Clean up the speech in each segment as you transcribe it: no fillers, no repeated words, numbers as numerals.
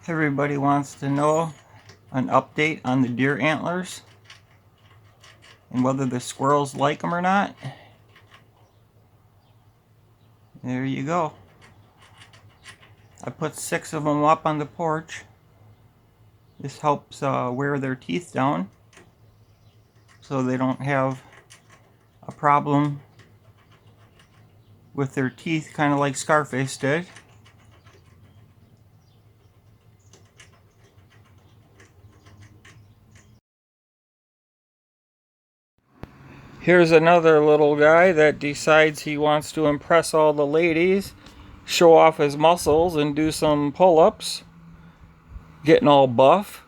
Everybody wants to know an update on the deer antlers and whether the squirrels like them or not. There you go. I put 6 of them up on the porch. This helps wear their teeth down so they don't have a problem with their teeth, kind of like Scarface did. Here's another little guy that decides he wants to impress all the ladies, show off his muscles and do some pull-ups, getting all buff.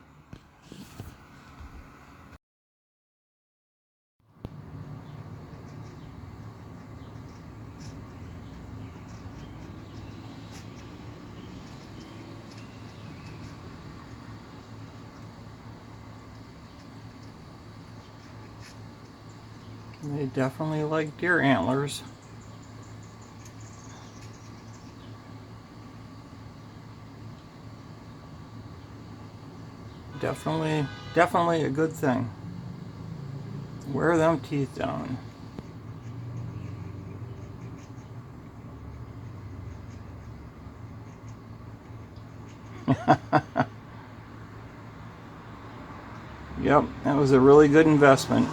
They definitely like deer antlers. Definitely a good thing. Wear them teeth down. Yep, that was a really good investment.